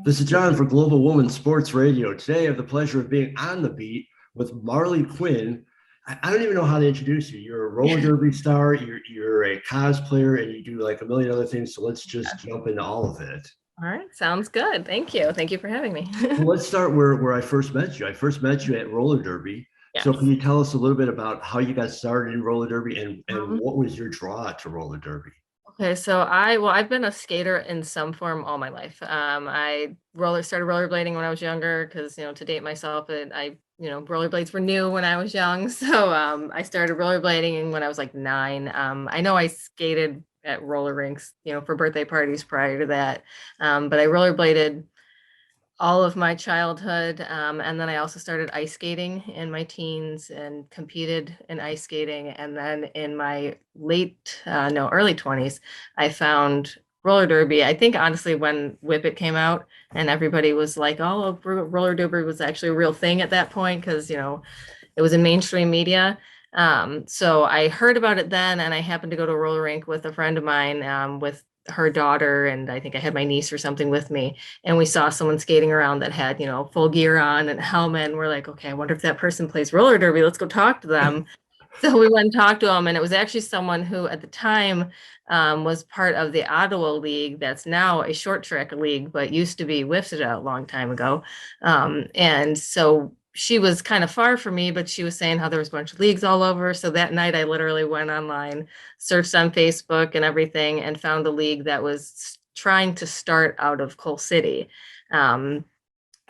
This is John for Global Woman Sports Radio. Today, I have the pleasure of being on the beat with Marley Quinn. I don't even know how to introduce you. You're a roller derby star, you're a cosplayer, and you do like a million other things. So let's just jump into all of it. All right, sounds good. Thank you. Thank you for having me. Well, let's start where I first met you. I first met you at roller derby. So can Yes. you tell us a little bit about how you got started in roller derby and Um, what was your draw to roller derby? okay, so I've been a skater in some form all my life. I started rollerblading when I was younger because to date myself, rollerblades were new when I was young. So I started rollerblading when I was like 9. I know I skated at roller rinks, for birthday parties prior to that. But I rollerbladed all of my childhood. And then I also started ice skating in my teens and competed in ice skating. And then in my early 20s, I found roller derby. I think honestly, when Whip It came out and everybody was like, oh, roller derby was actually a real thing at that point because, it was in mainstream media. So I heard about it then, and I happened to go to a roller rink with a friend of mine with her daughter, and I think I had my niece or something with me, and we saw someone skating around that had, full gear on and a helmet, and we're like, okay, I wonder if that person plays roller derby. Let's go talk to them. So we went and talked to him, and it was actually someone who at the time was part of the Ottawa League that's now a short track league, but used to be WIFSDA a long time ago. And so she was kind of far from me, but she was saying how there was a bunch of leagues all over. So that night I literally went online, searched on Facebook and everything, and found a league that was trying to start out of Coal City. Um,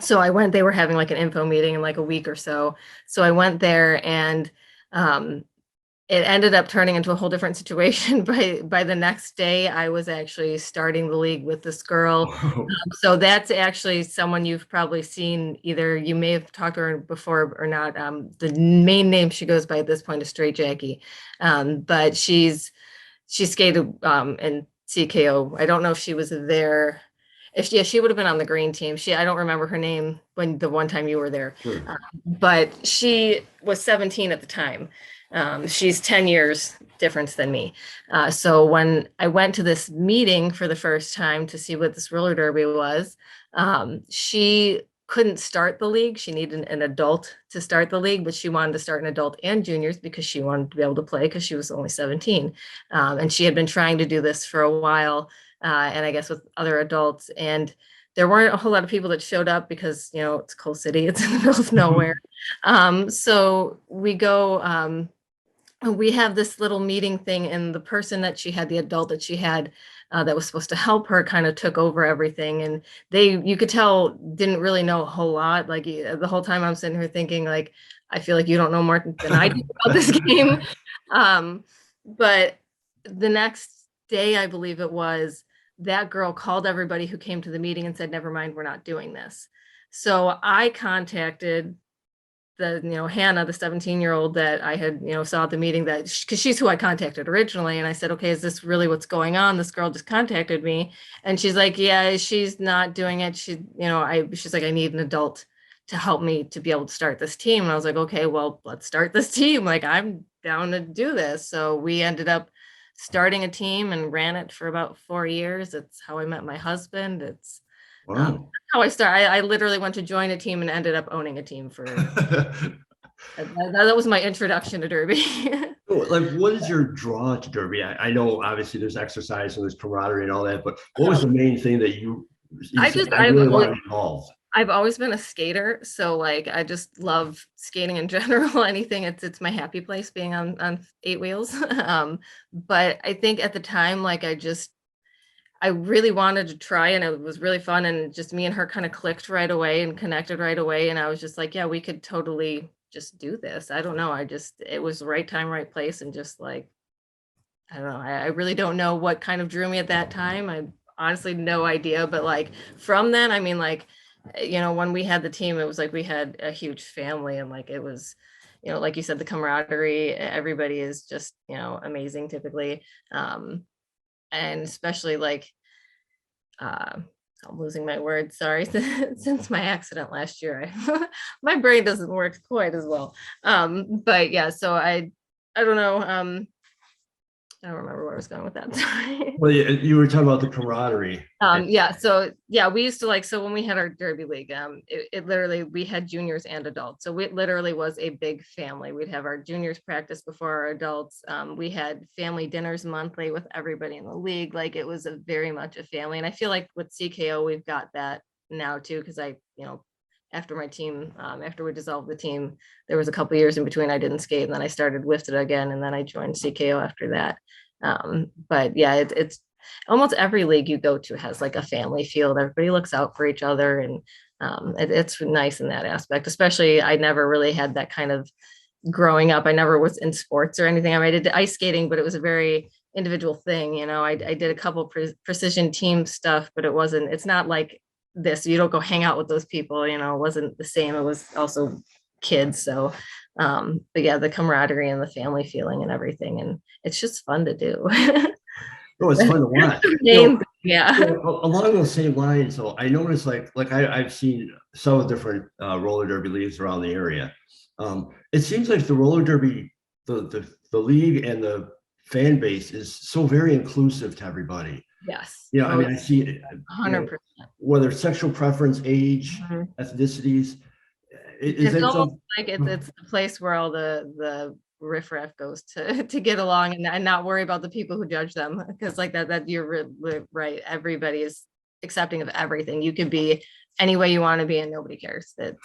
so I went, they were having like an info meeting in like a week or so. So I went there and um, it ended up turning into a whole different situation. By the next day, I was actually starting the league with this girl. So that's actually someone you've probably seen. Either you may have talked to her before or not. The main name she goes by at this point is Straight Jackie, but she skated in CKO. I don't know if she was there. If yeah, she would have been on the green team. I don't remember her name when the one time you were there, Sure. but she was 17 at the time. She's 10 years difference than me. So when I went to this meeting for the first time to see what this roller derby was, she couldn't start the league. She needed an adult to start the league, but she wanted to start an adult and juniors because she wanted to be able to play because she was only 17. And she had been trying to do this for a while, and I guess with other adults. And there weren't a whole lot of people that showed up because, it's Coal City, it's in the middle of nowhere. So we have this little meeting thing, and the person that she had, the adult that she had, that was supposed to help her, kind of took over everything, and you could tell, didn't really know a whole lot. Like the whole time I'm sitting here thinking, like, I feel like you don't know more than I do about this game. Um, but the next day, I believe it was, that girl called everybody who came to the meeting and said, never mind, we're not doing this. So I contacted Hannah, the 17-year-old that I had, saw at the meeting, that because she's who I contacted originally. And I said, okay, is this really what's going on? This girl just contacted me. And she's like, yeah, she's not doing it. She's like, I need an adult to help me to be able to start this team. And I was like, okay, well, let's start this team. Like, I'm down to do this. So we ended up starting a team and ran it for about 4 years. It's how I met my husband. It's Wow. how I started. I literally went to join a team and ended up owning a team for that was my introduction to Derby. So, like, what is your draw to derby? I know obviously there's exercise and there's camaraderie and all that, but what was the main thing that you I said just I really want to be involved? I've always been a skater, so like I just love skating in general. Anything, it's my happy place being on eight wheels. But I think at the time, like I really wanted to try, and it was really fun, and just me and her kind of clicked right away and connected right away, and I was just like, yeah, we could totally just do this. I don't know, it was the right time, right place, and just like, I don't know, I really don't know what kind of drew me at that time. I honestly no idea, but like from then, I mean, like, when we had the team, it was like we had a huge family, and like it was, like you said, the camaraderie, everybody is just, amazing typically. And especially like, uh, I'm losing my words, sorry, since my accident last year, my brain doesn't work quite as well. But yeah, so I don't know. I don't remember where I was going with that. Sorry. Well, you were talking about the camaraderie. Yeah, so yeah, we used to like, so when we had our derby league, it literally, we had juniors and adults, so it literally was a big family. We'd have our juniors practice before our adults. We had family dinners monthly with everybody in the league. Like, it was a very much a family, and I feel like with CKO we've got that now too, because after my team, after we dissolved the team, there was a couple years in between I didn't skate, and then I started with it again, and then I joined CKO after that. But yeah, it's almost every league you go to has like a family feel. Everybody looks out for each other, and it's nice in that aspect. Especially, I never really had that kind of growing up. I never was in sports or anything. I mean, I did ice skating, but it was a very individual thing. I did a couple precision team stuff, but it's not like this. You don't go hang out with those people. It wasn't the same. It was also kids. So, but yeah, the camaraderie and the family feeling and everything, and it's just fun to do. Oh, it's fun to watch. Yeah. Along those same lines, though, I noticed I've seen some different roller derby leagues around the area. It seems like the roller derby, the league and the fan base is so very inclusive to everybody. Yes. I mean, I see 100%. Whether sexual preference, age, ethnicities. It's almost like it's the place where all the riffraff goes to get along and not worry about the people who judge them, because like that you're right. Everybody is accepting of everything. You could be any way you want to be and nobody cares. It's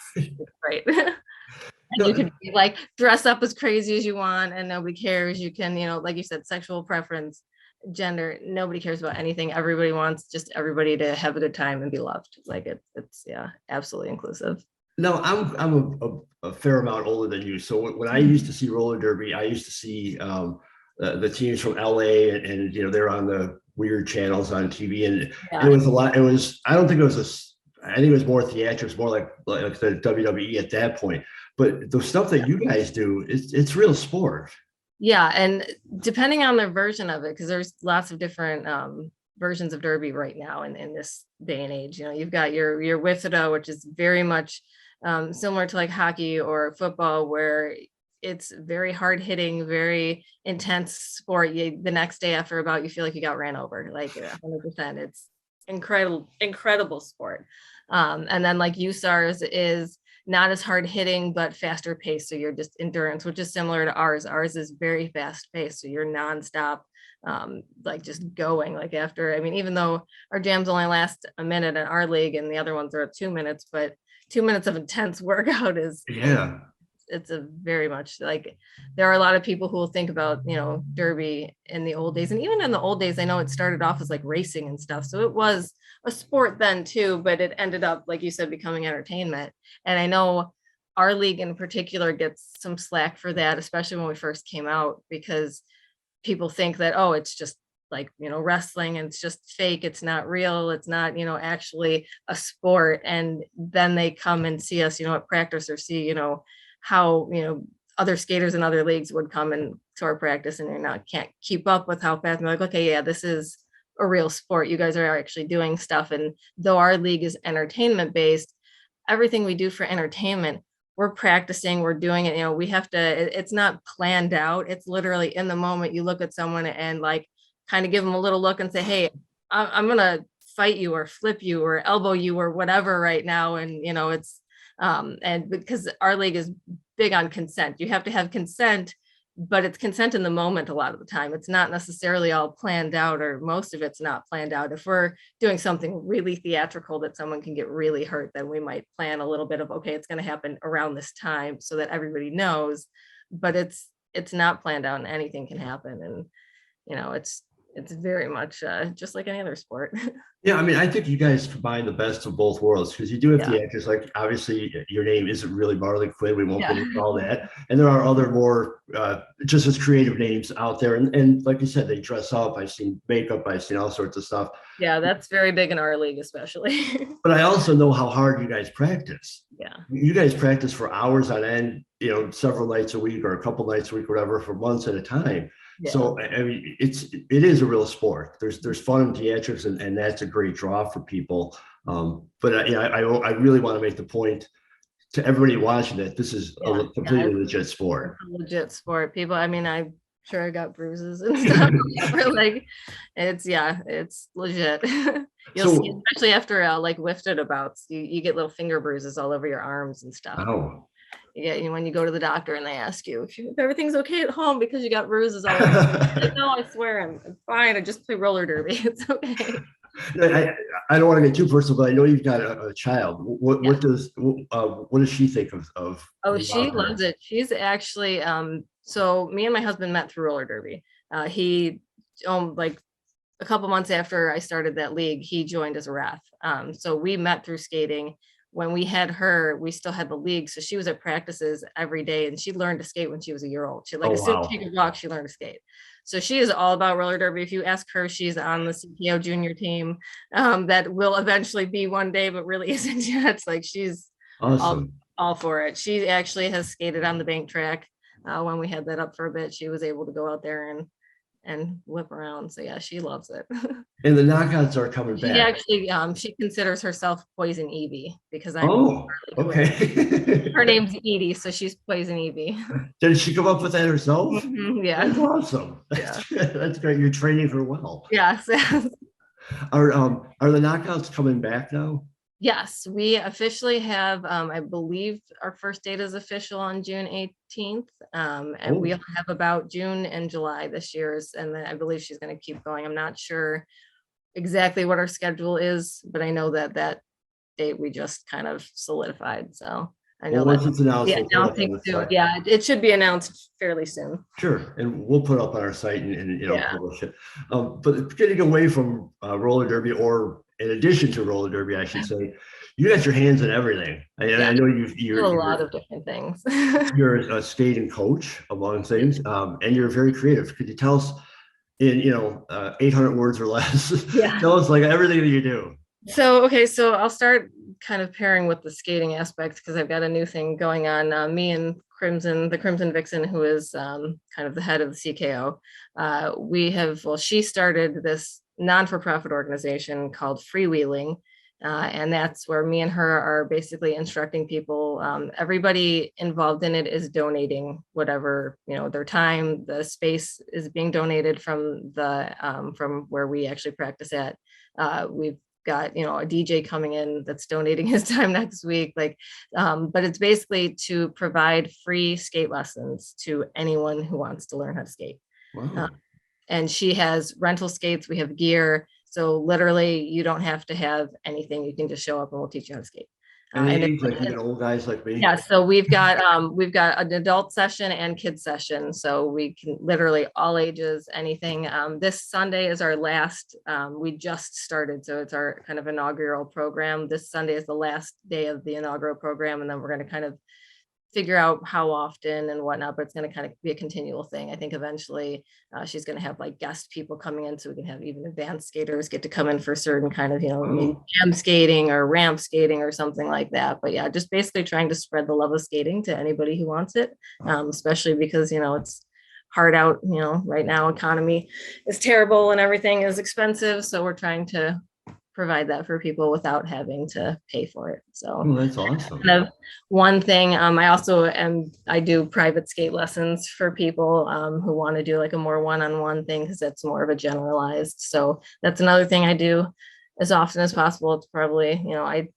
great. And you can be like dress up as crazy as you want and nobody cares. You can, like you said, sexual preference, gender, nobody cares about anything. Everybody wants just everybody to have a good time and be loved. Like it's yeah, absolutely inclusive. No, I'm a fair amount older than you. So when I used to see roller derby, I used to see the teams from LA, and they're on the weird channels on TV, and it was a lot. I don't think it was I think it was more theatrics, more like the WWE at that point. But the stuff that you guys do, it's real sport. Yeah, and depending on the version of it, because there's lots of different versions of derby right now in this day and age. You've got your Withito, which is very much similar to like hockey or football, where it's very hard hitting, very intense sport. The next day after about, you feel like you got ran over, like 100%. It's incredible sport. And then like USARS is not as hard hitting, but faster paced. So you're just endurance, which is similar to ours. Ours is very fast paced. So you're nonstop, like just going like after, I mean, even though our jams only last a minute in our league and the other ones are at 2 minutes, but 2 minutes of intense workout is, it's a very much like, there are a lot of people who will think about, derby in the old days. And even in the old days, I know it started off as like racing and stuff. So it was a sport then too, but it ended up, like you said, becoming entertainment. And I know our league in particular gets some slack for that, especially when we first came out, because people think that, oh, it's just like, wrestling and it's just fake. It's not real. It's not, actually a sport. And then they come and see us, at practice, or see, how, other skaters in other leagues would come and to our practice, and can't keep up with how fast. And they're like, okay, yeah, this is a real sport. You guys are actually doing stuff. And though our league is entertainment based, everything we do for entertainment, we're practicing, we're doing it. We have to, it's not planned out. It's literally in the moment. You look at someone and like kind of give them a little look and say, hey, I'm going to fight you or flip you or elbow you or whatever right now. And, it's, and because our league is big on consent, you have to have consent, but it's consent in the moment a lot of the time. It's not necessarily all planned out, or most of it's not planned out. If we're doing something really theatrical that someone can get really hurt, then we might plan a little bit of, okay, it's going to happen around this time so that everybody knows, but it's not planned out and anything can happen. And, it's very much just like any other sport. Yeah, I mean, I think you guys combine the best of both worlds, because you do have the actors, like obviously your name isn't really Marley Quinn. We won't get into all that. And there are other more just as creative names out there. And like you said, they dress up. I've seen makeup. I've seen all sorts of stuff. Yeah, that's very big in our league, especially. But I also know how hard you guys practice. Yeah. You guys practice for hours on end, several nights a week or a couple nights a week, or whatever, for months at a time. Yeah. So I mean, it is a real sport. There's fun in theatrics, and that's a great draw for people. But I really want to make the point to everybody watching that this is a completely legit sport. Legit sport. People, I mean, sure I got bruises and stuff. Or like, it's legit. You'll see, So, especially after like lifted bouts, you get little finger bruises all over your arms and stuff. oh. You when you go to the doctor and they ask you if everything's okay at home because you got bruises all over. Like, no, I swear I'm fine. I just play roller derby. It's okay. I don't want to get too personal, but I know you've got a child. Yeah. What does she think of Oh, being she out loves there? it. She's actually so me and my husband met through roller derby. He like a couple months after I started that league, he joined as a ref. So we met through skating. When we had her, we still had the league. So she was at practices every day and she learned to skate when she was a year old. She like Oh, as soon as she wow. could walk, she learned to skate. So she is all about roller derby. If you ask her, she's on the CPO junior team that will eventually be one day, but really isn't yet. It's like she's all Awesome. all for it. She actually has skated on the bank track when we had that up for a bit. She was able to go out there and whip around. So yeah, she loves it. And the knockouts are coming She back. actually she considers herself Poison Evie because I'm Oh, Marley Quinn. okay. Her name's Edie, so she's Poison Evie. Did she come up with that herself? Mhm, yeah, That's awesome. yeah, That's great. You're training her well. yes. Are the knockouts coming back now? Yes, we officially have, I believe our first date is official on June 18th. And we'll Oh, have about June and July this year's, and then I believe she's going to keep going. I'm not sure exactly what our schedule is, but I know that that date we just kind of solidified. So I well, know that once it's announced, yeah, we'll put it up on announcing the soon. site. Yeah, it should be announced fairly soon. Sure, and we'll put it up on our site and Yeah, publish it. But getting away from roller derby, or in addition to roller derby, I should say, you got your hands in everything. yeah, I know a lot of different things. you're a skating coach among things, and you're very creative. Could you tell us in 800 words or less? Yeah. Tell us like everything that you do. So, okay, so I'll start kind of pairing with the skating aspect because I've got a new thing going on. Me and Crimson, the Crimson Vixen, who is kind of the head of the CKO, well, she started this non-for-profit organization called Freewheeling. And that's where me and her are basically instructing people. Everybody involved in it is donating whatever, their time. The space is being donated from where we actually practice at. We've got a DJ coming in that's donating his time next week, but it's basically to provide free skate lessons to anyone who wants to learn how to skate. uh, Wow. and she has rental skates, we have gear, so literally you don't have to have anything, you can just show up and we'll teach you how to skate. Any And age, like even old guys like yeah, me? so we've got an adult session and kids session, so we can literally all ages, anything. This Sunday is our last. We just started, so it's our kind of inaugural program. This Sunday is the last day of the inaugural program, and then we're going to kind of figure out how often and whatnot, but it's going to kind of be a continual thing. I think eventually she's going to have like guest people coming in, so we can have even advanced skaters get to come in for certain kind of, maybe Oh, jam skating or ramp skating or something like that. But yeah, just basically trying to spread the love of skating to anybody who wants it, especially because, it's hard out, right now economy is terrible and everything is expensive. So we're trying to provide that for people without having to pay for it. So well, that's awesome. kind of one thing. I do private skate lessons for people who want to do like a more one-on-one thing because that's more of a generalized. So that's another thing I do as often as possible. It's probably, I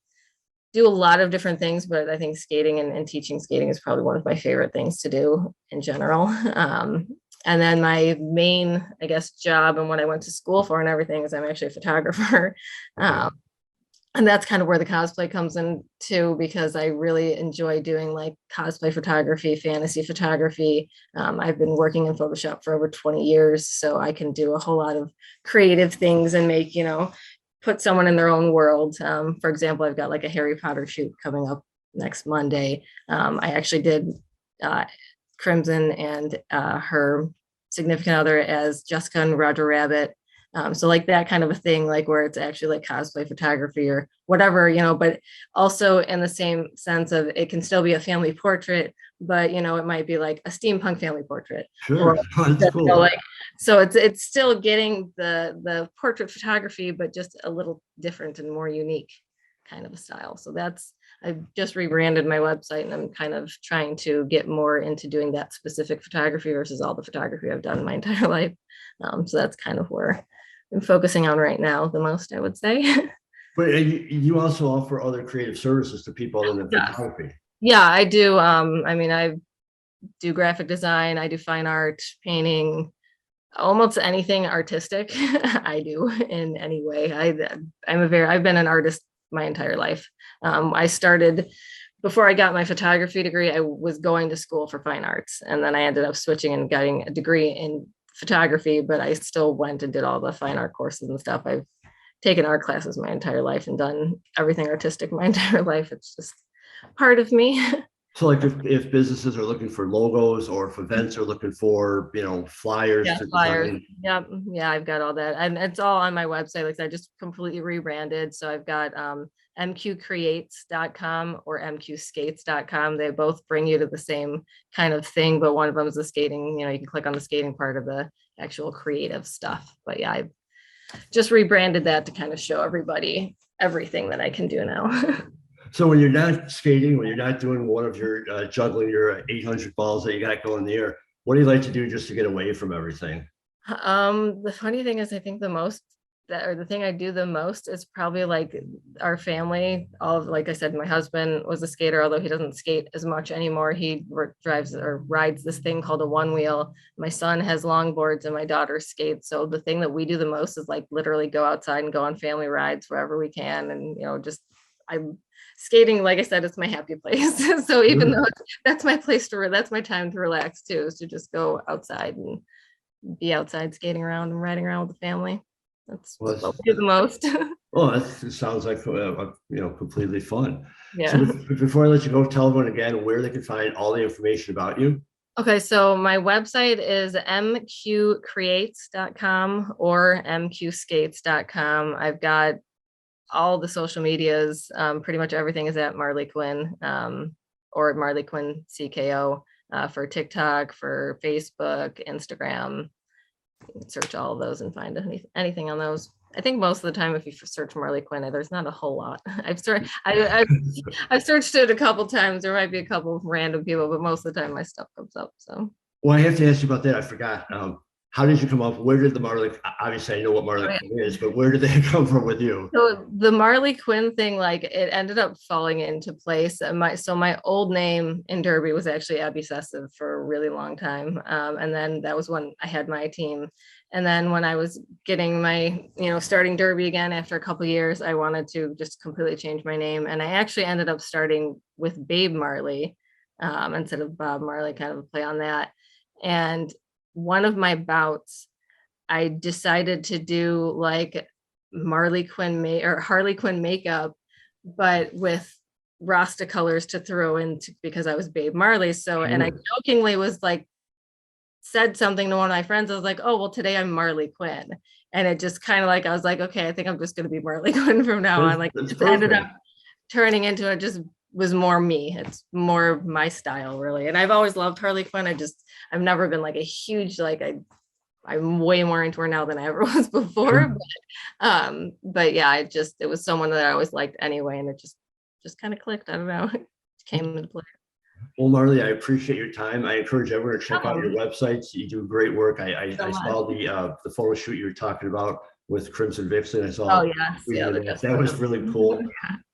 do a lot of different things, but I think skating and teaching skating is probably one of my favorite things to do in general. And then my main, I guess, job and what I went to school for and everything is I'm actually a photographer. Okay. Um, and that's kind of where the cosplay comes in too, because I really enjoy doing like cosplay photography, fantasy photography. I've been working in Photoshop for over 20 years, so I can do a whole lot of creative things and make, put someone in their own world. For example, I've got like a Harry Potter shoot coming up next Monday. I actually did Crimson and her significant other as Jessica and Roger Rabbit. So like that kind of a thing, like where it's actually like cosplay photography or whatever, but also in the same sense of it can still be a family portrait, but it might be like a steampunk family portrait Sure. or That's cool. like, so it's still getting the portrait photography, but just a little different and more unique. kind of a style. So I've just rebranded my website, and I'm kind of trying to get more into doing that specific photography versus all the photography I've done my entire life. So that's kind of where I'm focusing on right now the most, I would say. But you also offer other creative services to people other than Yes. photography. Yeah, I do. I mean, I do graphic design, I do fine art, painting, almost anything artistic I do in any way. I've been an artist my entire life. I started before I got my photography degree. I was going to school for fine arts, and then I ended up switching and getting a degree in photography, but I still went and did all the fine art courses and stuff. I've taken art classes my entire life and done everything artistic my entire life. It's just part of me. So like if businesses are looking for logos or if events are looking for, flyers Yeah, to flyers. design. Yep. Yeah, I've got all that. And it's all on my website. Like I just completely rebranded. So I've got mqcreates.com or mqskates.com. They both bring you to the same kind of thing, but one of them is the skating, you can click on the skating part of the actual creative stuff. But yeah, I just rebranded that to kind of show everybody everything that I can do now. So when you're not skating, when you're not doing one of your juggling your 800 balls that you got going in the air, what do you like to do just to get away from everything? The funny thing is, I think the thing I do the most is probably like our family. Like I said, my husband was a skater, although he doesn't skate as much anymore. He drives or rides this thing called a one wheel. My son has longboards and my daughter skates. So the thing that we do the most is like literally go outside and go on family rides wherever we can. And, I'm skating, like I said, it's my happy place. So even though that's my that's my time to relax too, is to just go outside and be outside skating around and riding around with the family. That's Well, what we do the most. it sounds like completely fun. So Yeah. before I let you go, tell everyone again where they can find all the information about you. Okay, so my website is mqcreates.com or mqskates.com. I've got all the social medias. Pretty much everything is at Marley Quinn, or Marley Quinn CKO, for TikTok, for Facebook, Instagram. You can search all of those and find anything on those. I think most of the time, if you search Marley Quinn, there's not a whole lot. I've searched it a couple times. There might be a couple of random people, but most of the time my stuff comes up. So. Well, I have to ask you about that. I forgot. How did you come up? Where did the Marley? Obviously, I know what Marley Quinn is, but where did they come from with you? So the Marley Quinn thing, like it ended up falling into place. My old name in Derby was actually Abby Sessive for a really long time, and then that was when I had my team. And then when I was getting my, starting Derby again after a couple of years, I wanted to just completely change my name, and I actually ended up starting with Babe Marley instead of Bob Marley, kind of a play on that. And one of my bouts, I decided to do like Harley Quinn makeup, but with Rasta colors to throw in because I was Babe Marley. So, and I jokingly was like, said something to one of my friends. I was like, oh, well, today I'm Marley Quinn. And it just kind of like, I was like, okay, I think I'm just going to be Marley Quinn from now on. Like, it ended up turning into it just was more me. It's more my style, really. And I've always loved Harley Quinn. I've never been like a huge, like, I'm way more into her now than I ever was before. But yeah, it was someone that I always liked anyway. And it just kind of clicked. I don't know. It came into play. Well, Marley, I appreciate your time. I encourage everyone to check out your websites. You do great work. I saw the photo shoot you were talking about with Crimson Vixen. I saw. Oh yes, yeah, that was really cool.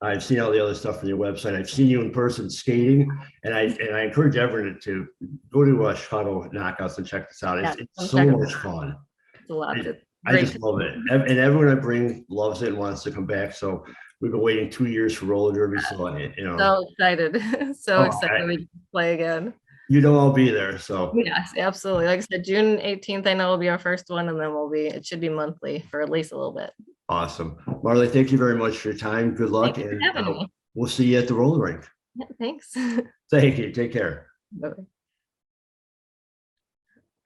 I've seen all the other stuff on your website. I've seen you in person skating, and I encourage everyone to go to Chicago Knockouts and check this out. It's so much fun. It's a lot. I just love it, and everyone I bring loves it and wants to come back. So we've been waiting 2 years for roller derby, so so excited, excited we can play again. I'll be there. So yes, absolutely. Like I said, June 18th, I know will be our first one, and then it should be monthly for at least a little bit. Awesome. Marley, thank you very much for your time. Good luck, and we'll see you at the roller rink. Yeah, thanks. Thank you. Take care. Bye.